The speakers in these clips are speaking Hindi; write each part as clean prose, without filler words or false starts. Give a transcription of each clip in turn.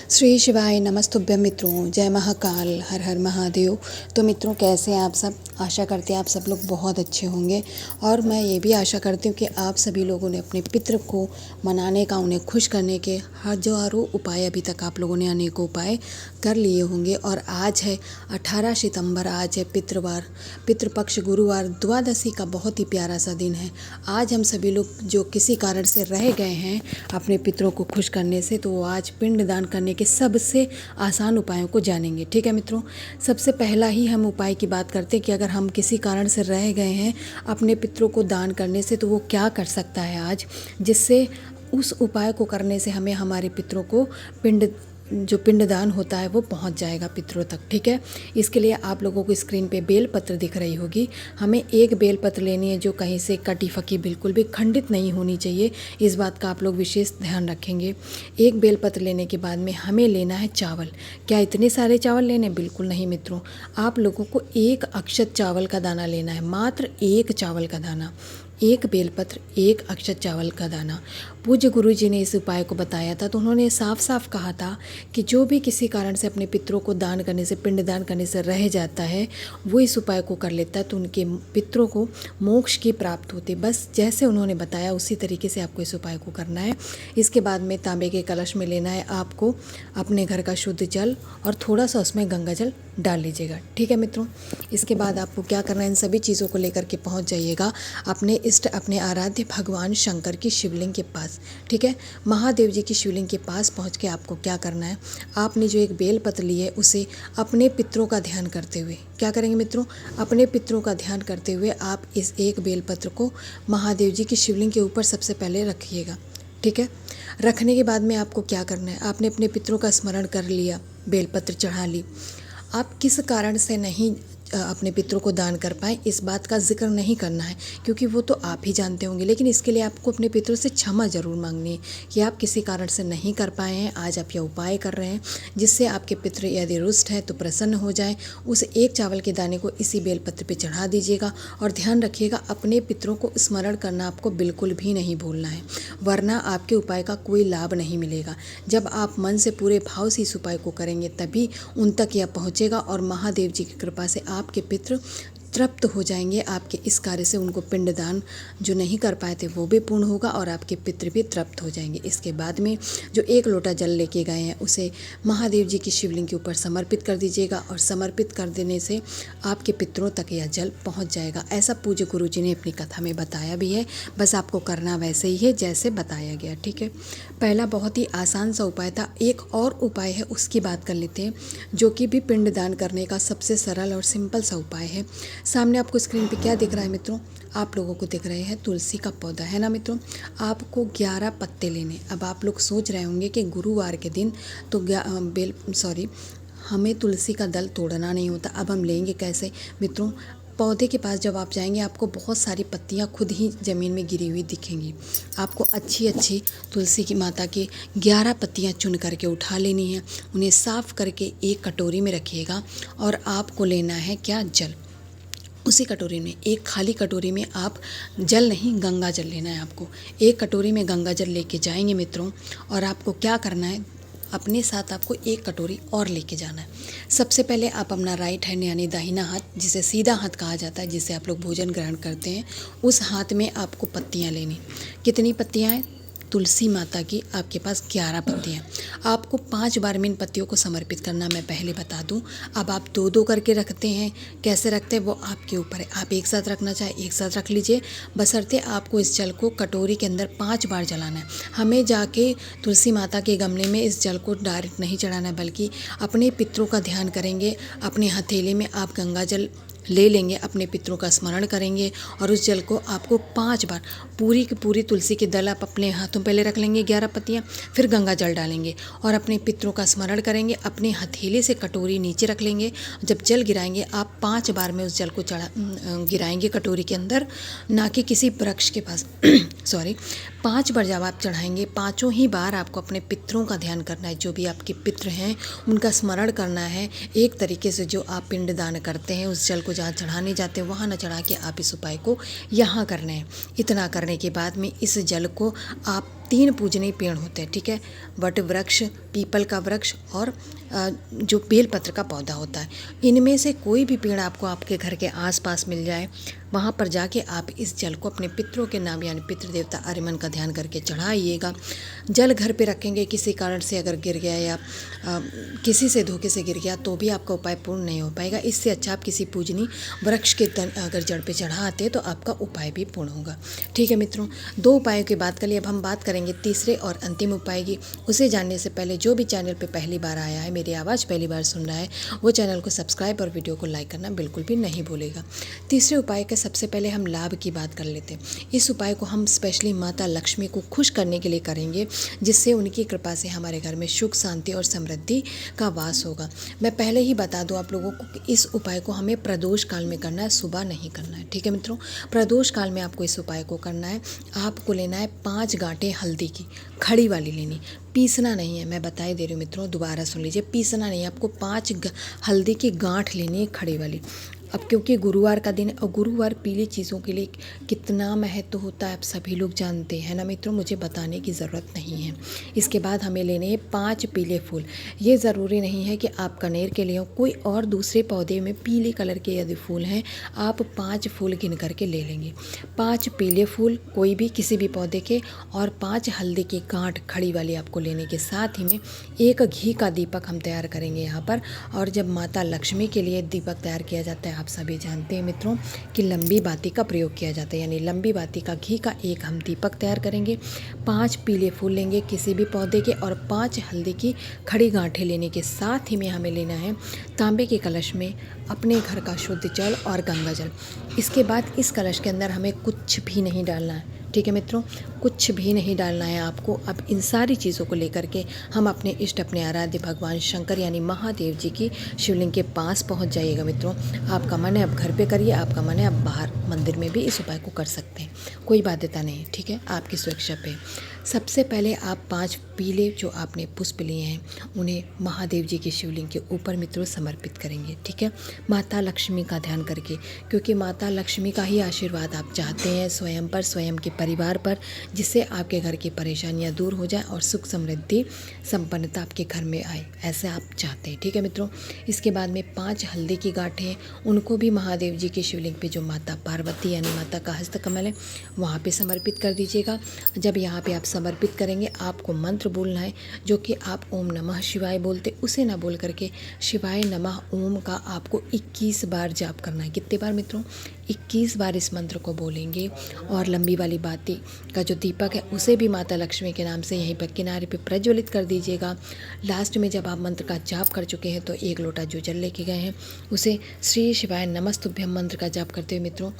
श्री शिवाय नमस्तुभ्यं मित्रों, जय महाकाल, हर हर महादेव। तो मित्रों, कैसे हैं आप सब? आशा करते हैं आप सब लोग बहुत अच्छे होंगे। और मैं ये भी आशा करती हूँ कि आप सभी लोगों ने अपने पितृ को मनाने का, उन्हें खुश करने के हजारों उपाय, अभी तक आप लोगों ने अनेकों उपाय कर लिए होंगे। और आज है 18 सितंबर, आज है पितृवार, पितृपक्ष गुरुवार, द्वादशी का बहुत ही प्यारा सा दिन है। आज हम सभी लोग जो किसी कारण से रह गए हैं अपने पितरों को खुश करने से, तो वो आज पिंडदान करने के सबसे आसान उपायों को जानेंगे। ठीक है मित्रों, सबसे पहला ही हम उपाय की बात करते हैं कि अगर हम किसी कारण से रह गए हैं अपने पितरों को दान करने से, तो वो क्या कर सकता है आज, जिससे उस उपाय को करने से हमें हमारे पितरों को पिंडदान होता है वो पहुंच जाएगा पितरों तक। ठीक है, इसके लिए आप लोगों को स्क्रीन पे बेलपत्र दिख रही होगी। हमें एक बेलपत्र लेनी है जो कहीं से कटी फकी, बिल्कुल भी खंडित नहीं होनी चाहिए। इस बात का आप लोग विशेष ध्यान रखेंगे। एक बेलपत्र लेने के बाद में हमें लेना है चावल। क्या इतने सारे चावल लेने? बिल्कुल नहीं मित्रों, आप लोगों को एक अक्षत चावल का दाना लेना है, मात्र एक चावल का दाना, एक बेलपत्र, एक अक्षत चावल का दाना। पूज्य गुरु जी ने इस उपाय को बताया था, तो उन्होंने साफ साफ कहा था कि जो भी किसी कारण से अपने पितरों को दान करने से, पिंडदान करने से रह जाता है, वो इस उपाय को कर लेता है तो उनके पितरों को मोक्ष की प्राप्त होती। बस जैसे उन्होंने बताया उसी तरीके से आपको इस उपाय को करना है। इसके बाद में तांबे के कलश में लेना है आपको अपने घर का शुद्ध जल और थोड़ा सा उसमें गंगा जल डाल लीजिएगा। ठीक है मित्रों, इसके बाद आपको क्या करना है, इन सभी चीज़ों को लेकर के पहुंच जाइएगा अपने इष्ट, अपने आराध्य भगवान शंकर की शिवलिंग के पास। ठीक है, महादेव जी की शिवलिंग के पास पहुंच के आपको क्या करना है, आपने जो एक बेलपत्र ली है उसे अपने पितरों का ध्यान करते हुए क्या करेंगे मित्रों, अपने पितरों का ध्यान करते हुए आप इस एक बेलपत्र को महादेव जी की शिवलिंग के ऊपर सबसे पहले रखिएगा। ठीक है, रखने के बाद में आपको क्या करना है, आपने अपने पितरों का स्मरण कर लिया, बेलपत्र चढ़ा ली। आप किस कारण से नहीं अपने पितरों को दान कर पाए, इस बात का जिक्र नहीं करना है, क्योंकि वो तो आप ही जानते होंगे। लेकिन इसके लिए आपको अपने पितरों से क्षमा जरूर मांगनी है कि आप किसी कारण से नहीं कर पाए हैं। आज आप यह उपाय कर रहे हैं जिससे आपके पितर यदि रुष्ट हैं तो प्रसन्न हो जाएं। उस एक चावल के दाने को इसी बेलपत्र पे चढ़ा दीजिएगा और ध्यान रखिएगा अपने पितरों को स्मरण करना आपको बिल्कुल भी नहीं भूलना है, वरना आपके उपाय का कोई लाभ नहीं मिलेगा। जब आप मन से पूरे भाव से इस उपाय को करेंगे तभी उन तक यह पहुँचेगा और महादेव जी की कृपा से आपके पितृ तृप्त हो जाएंगे। आपके इस कार्य से उनको पिंडदान जो नहीं कर पाए थे वो भी पूर्ण होगा और आपके पितृ भी तृप्त हो जाएंगे। इसके बाद में जो एक लोटा जल लेके गए हैं उसे महादेव जी की शिवलिंग के ऊपर समर्पित कर दीजिएगा और समर्पित कर देने से आपके पितरों तक यह जल पहुंच जाएगा। ऐसा पूज्य गुरु जी ने अपनी कथा में बताया भी है, बस आपको करना वैसे ही है जैसे बताया गया। ठीक है, पहला बहुत ही आसान सा उपाय था। एक और उपाय है, उसकी बात कर लेते हैं, जो कि भी पिंडदान करने का सबसे सरल और सिंपल सा उपाय है। सामने आपको स्क्रीन पे क्या दिख रहा है मित्रों, आप लोगों को दिख रहे हैं तुलसी का पौधा, है ना मित्रों। आपको 11 पत्ते लेने। अब आप लोग सोच रहे होंगे कि गुरुवार के दिन तो हमें तुलसी का दल तोड़ना नहीं होता, अब हम लेंगे कैसे मित्रों। पौधे के पास जब आप जाएंगे आपको बहुत सारी पत्तियां खुद ही ज़मीन में गिरी हुई दिखेंगी। आपको अच्छी अच्छी तुलसी की माता की 11 पत्तियां चुन करके उठा लेनी है, उन्हें साफ़ करके एक कटोरी में रखिएगा और आपको लेना है क्या, जल। उसी कटोरी में, एक खाली कटोरी में आप जल नहीं गंगा जल लेना है आपको। एक कटोरी में गंगा जल लेके जाएंगे मित्रों और आपको क्या करना है, अपने साथ आपको एक कटोरी और लेके जाना है। सबसे पहले आप अपना राइट हैंड यानी दाहिना हाथ, जिसे सीधा हाथ कहा जाता है, जिससे आप लोग भोजन ग्रहण करते हैं, उस हाथ में आपको पत्तियां लेनी। कितनी पत्तियां हैं? तुलसी माता की आपके पास 11 पत्तियाँ। आपको 5 बार में इन पत्तियों को समर्पित करना मैं पहले बता दूं। अब आप 2-2 करके रखते हैं, कैसे रखते हैं वो आपके ऊपर है। आप एक साथ रखना चाहे एक साथ रख लीजिए, बशर्ते आपको इस जल को कटोरी के अंदर 5 बार जलाना है। हमें जाके तुलसी माता के गमले में इस जल को डायरेक्ट नहीं चढ़ाना है, बल्कि अपने पितरों का ध्यान करेंगे। अपने हथेली में आप गंगा जल ले लेंगे, अपने पितरों का स्मरण करेंगे और उस जल को आपको 5 बार, पूरी की पूरी तुलसी के दल आप अपने हाथों पहले रख लेंगे 11 पत्तियाँ, फिर गंगा जल डालेंगे और अपने पितरों का स्मरण करेंगे। अपने हथेली से कटोरी नीचे रख लेंगे। जब जल गिराएंगे आप 5 बार में उस जल को गिराएंगे कटोरी के अंदर, ना कि किसी वृक्ष के पास 5 बार जब आप चढ़ाएंगे, 5 ही बार आपको अपने पितरों का ध्यान करना है। जो भी आपके पितर हैं उनका स्मरण करना है। एक तरीके से जो आप पिंडदान करते हैं उस जल को जहाँ चढ़ाने जाते हैं वहाँ न चढ़ा के आप इस उपाय को यहाँ करना है। इतना करने के बाद में इस जल को आप 3 पूजनीय पेड़ होते हैं, ठीक है। वट वृक्ष, पीपल का वृक्ष और जो बेलपत्र का पौधा होता है। इनमें से कोई भी पेड़ आपको आपके घर के आसपास मिल जाए, वहाँ पर जाके आप इस जल को अपने पितरों के नाम यानी पितृ देवता आर्यमन का ध्यान करके चढ़ाइएगा। जल घर पे रखेंगे, किसी कारण से अगर गिर गया या किसी से धोखे से गिर गया तो भी आपका उपाय पूर्ण नहीं हो पाएगा। इससे अच्छा आप किसी पूजनीय वृक्ष के तन अगर जड़ पे चढ़ाते तो आपका उपाय भी पूर्ण होगा, ठीक है मित्रों। 2 उपायों की बात कर लिए, अब हम बात करेंगे तीसरे और अंतिम उपाय की। उसे जानने से पहले जो भी चैनल पे पहली बार आया है, मेरी आवाज़ पहली बार सुन रहा है, वो चैनल को सब्सक्राइब और वीडियो को लाइक करना बिल्कुल भी नहीं भूलेगा। तीसरे उपाय का सबसे पहले हम लाभ की बात कर लेते हैं। इस उपाय को हम स्पेशली माता लक्ष्मी को खुश करने के लिए करेंगे, जिससे उनकी कृपा से हमारे घर में सुख, शांति और समृद्धि का वास होगा। मैं पहले ही बता दूं आप लोगों को कि इस उपाय को हमें प्रदोष काल में करना है, सुबह नहीं करना है, ठीक है मित्रों। प्रदोष काल में आपको इस उपाय को करना है। आपको लेना है 5 गांठें हल्दी की, खड़ी वाली लेनी, पीसना नहीं है। मैं बताए दे रही हूँ मित्रों, दोबारा सुन लीजिए, पीसना नहीं है, आपको 5 हल्दी की गांठ लेनी है, खड़ी वाली। अब क्योंकि गुरुवार का दिन है और गुरुवार पीली चीज़ों के लिए कितना महत्व होता है आप सभी लोग जानते हैं ना मित्रों, मुझे बताने की ज़रूरत नहीं है। इसके बाद हमें लेने हैं 5 पीले फूल। ये ज़रूरी नहीं है कि आप कनेर के लिए हो, कोई और दूसरे पौधे में पीले कलर के यदि फूल हैं, आप 5 फूल गिन करके ले लेंगे। 5 पीले फूल कोई भी किसी भी पौधे के और 5 हल्दी की गांठ खड़ी वाली आपको लेने के साथ ही में 1 घी का दीपक हम तैयार करेंगे यहाँ पर। और जब माता लक्ष्मी के लिए दीपक तैयार किया जाता है, आप सभी जानते हैं मित्रों कि लंबी बाती का प्रयोग किया जाता है, यानी लंबी बाती का घी का 1 हम दीपक तैयार करेंगे। 5 पीले फूल लेंगे किसी भी पौधे के और 5 हल्दी की खड़ी गांठें लेने के साथ ही में हमें लेना है तांबे के कलश में अपने घर का शुद्ध जल और गंगा जल। इसके बाद इस कलश के अंदर हमें कुछ भी नहीं डालना है, ठीक है मित्रों, कुछ भी नहीं डालना है आपको। अब इन सारी चीज़ों को लेकर के हम अपने इष्ट, अपने आराध्य भगवान शंकर यानी महादेव जी की शिवलिंग के पास पहुंच जाइएगा मित्रों। आपका मन है आप घर पे करिए, आपका मन है आप बाहर मंदिर में भी इस उपाय को कर सकते हैं, कोई बाध्यता नहीं, ठीक है, आपकी सुरक्षा पे। सबसे पहले आप 5 पीले जो आपने पुष्प लिए हैं उन्हें महादेव जी के शिवलिंग के ऊपर मित्रों समर्पित करेंगे, ठीक है, माता लक्ष्मी का ध्यान करके, क्योंकि माता लक्ष्मी का ही आशीर्वाद आप चाहते हैं स्वयं पर, स्वयं के परिवार पर, जिससे आपके घर की परेशानियां दूर हो जाए और सुख, समृद्धि, संपन्नता आपके घर में आए, ऐसे आप चाहते हैं, ठीक है मित्रों। इसके बाद में 5 हल्दी की गांठें, उनको भी महादेव जी के शिवलिंग पे जो माता पार्वती यानी माता का हस्तकमल है वहाँ पे समर्पित कर दीजिएगा। जब यहाँ पे आप समर्पित करेंगे, आपको मंत्र बोलना है जो कि आप ओम नमः शिवाय बोलते, उसे ना बोल करके शिवाय नमः ओम का आपको 21 बार जाप करना है। कितने बार मित्रों? 21 बार इस मंत्र को बोलेंगे। और लंबी वाली बाती का जो दीपक है उसे भी माता लक्ष्मी के नाम से यहीं पर किनारे पे प्रज्वलित कर दीजिएगा। लास्ट में जब आप मंत्र का जाप कर चुके हैं तो 1 लोटा जो जल लेके गए हैं उसे श्री शिवाय नमस्तुभ्यम मंत्र का जाप करते हुए मित्रों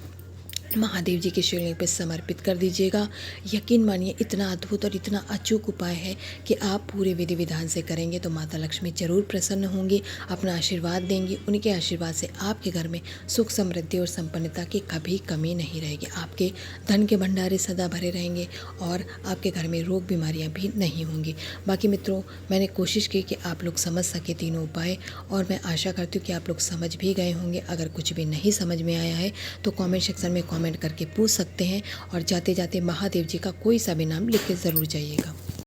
महादेव जी के शिवलिंग पर समर्पित कर दीजिएगा। यकीन मानिए इतना अद्भुत और इतना अचूक उपाय है कि आप पूरे विधि विधान से करेंगे तो माता लक्ष्मी जरूर प्रसन्न होंगी, अपना आशीर्वाद देंगी। उनके आशीर्वाद से आपके घर में सुख, समृद्धि और संपन्नता की कभी कमी नहीं रहेगी। आपके धन के भंडारे सदा भरे रहेंगे और आपके घर में रोग बीमारियां भी नहीं होंगी। बाकी मित्रों, मैंने कोशिश की कि आप लोग समझ सके तीनों उपाय और मैं आशा करती हूँ कि आप लोग समझ भी गए होंगे। अगर कुछ भी नहीं समझ में आया है तो कमेंट सेक्शन में कमेंट करके पूछ सकते हैं और जाते जाते महादेव जी का कोई सा भी नाम लिख के ज़रूर जाइएगा।